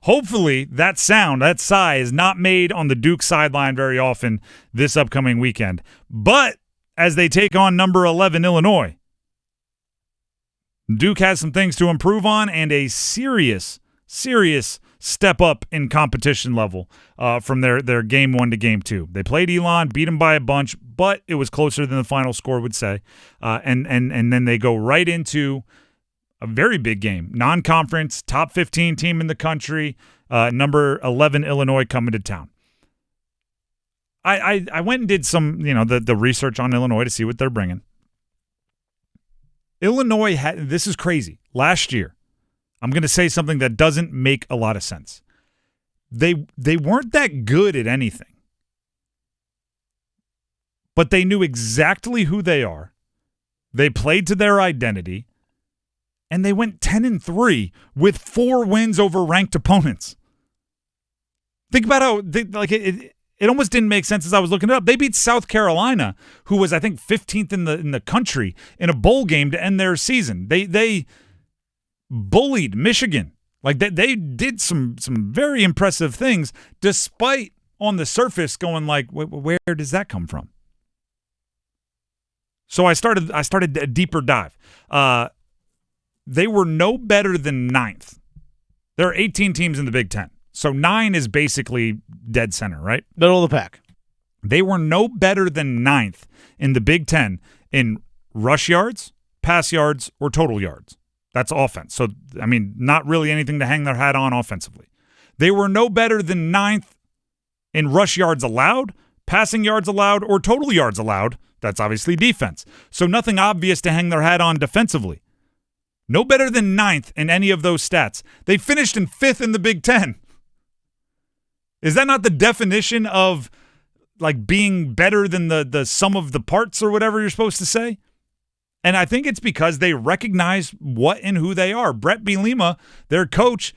hopefully that sound, that sigh is not made on the Duke sideline very often this upcoming weekend. But as they take on number 11 Illinois, Duke has some things to improve on and a serious step up in competition level from their game 1 to game 2. They played Elon, beat them by a bunch, but it was closer than the final score would say. And then they go right into a very big game, non-conference, top 15 team in the country, number 11 Illinois coming to town. I went and did some, the research on Illinois to see what they're bringing. Illinois this is crazy. Last year, I'm going to say something that doesn't make a lot of sense. They weren't that good at anything, but they knew exactly who they are. They played to their identity, and they went 10-3 with 4 wins over ranked opponents. Think about how it almost didn't make sense as I was looking it up. They beat South Carolina, who was I think 15th in the country, in a bowl game to end their season. They bullied Michigan. They did some very impressive things, despite on the surface going like, where does that come from? So I started a deeper dive. They were no better than 9th. There are 18 teams in the Big Ten. So 9 is basically dead center, right? Middle of the pack. They were no better than 9th in the Big Ten in rush yards, pass yards, or total yards. That's offense. So, not really anything to hang their hat on offensively. They were no better than 9th in rush yards allowed, passing yards allowed, or total yards allowed. That's obviously defense. So nothing obvious to hang their hat on defensively. No better than 9th in any of those stats. They finished in 5th in the Big Ten. Is that not the definition of being better than the sum of the parts or whatever you're supposed to say? And I think it's because they recognize what and who they are. Brett Bielema, their coach,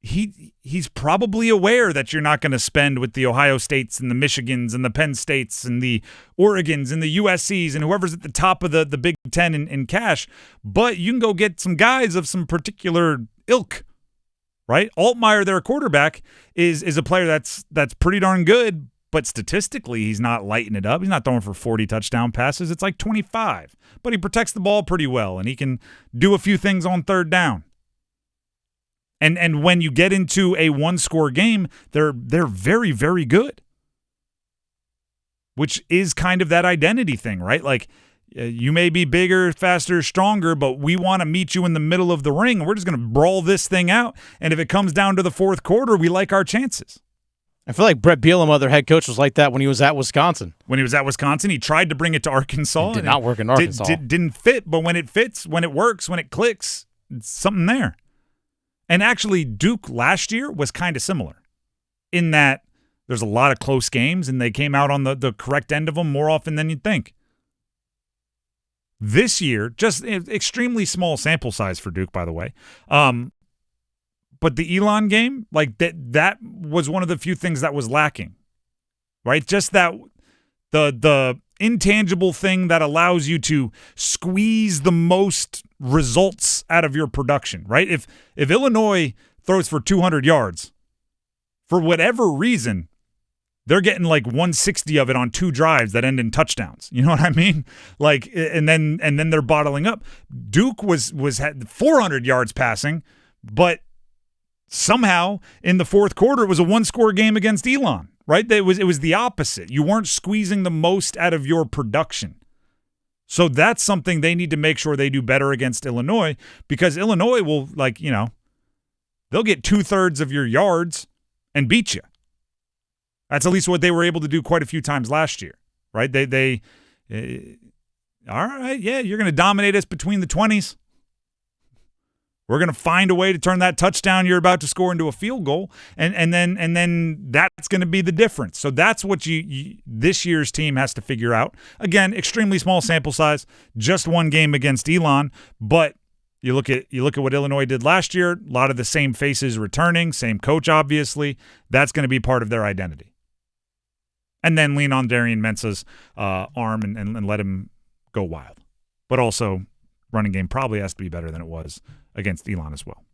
he's probably aware that you're not going to spend with the Ohio States and the Michigans and the Penn States and the Oregons and the USCs and whoever's at the top of the Big Ten in cash, but you can go get some guys of some particular ilk, right? Altmaier, their quarterback, is a player that's pretty darn good, but statistically he's not lighting it up. He's not throwing for 40 touchdown passes. It's like 25, but he protects the ball pretty well, and he can do a few things on third down. And when you get into a one-score game, they're very, very good, which is kind of that identity thing, right? You may be bigger, faster, stronger, but we want to meet you in the middle of the ring. We're just going to brawl this thing out, and if it comes down to the fourth quarter, we like our chances. I feel like Brett Bielema, their head coach, was like that when he was at Wisconsin. When he was at Wisconsin, he tried to bring it to Arkansas. It did not work in Arkansas. Didn't fit, but when it fits, when it works, when it clicks, it's something there. And actually, Duke last year was kind of similar in that there's a lot of close games, and they came out on the correct end of them more often than you'd think. This year, just extremely small sample size for Duke, by the way. But the Elon game, that was one of the few things that was lacking, right? Just that the intangible thing that allows you to squeeze the most results out of your production, right? If Illinois throws for 200 yards, for whatever reason, they're getting 160 of it on 2 drives that end in touchdowns. You know what I mean? And then they're bottling up. Duke had 400 yards passing, but somehow in the fourth quarter it was a one-score game against Elon, right? It was the opposite. You weren't squeezing the most out of your production. So that's something they need to make sure they do better against Illinois, because Illinois will they'll get 2/3 of your yards and beat you. That's at least what they were able to do quite a few times last year, right? All right, yeah, you're going to dominate us between the 20s. We're going to find a way to turn that touchdown you're about to score into a field goal, and then that's going to be the difference. So that's what this year's team has to figure out. Again, extremely small sample size, just one game against Elon, but you look at what Illinois did last year. A lot of the same faces returning, same coach, obviously. That's going to be part of their identity. And then lean on Darian Mensah's arm and let him go wild. But also, running game probably has to be better than it was against Elon as well.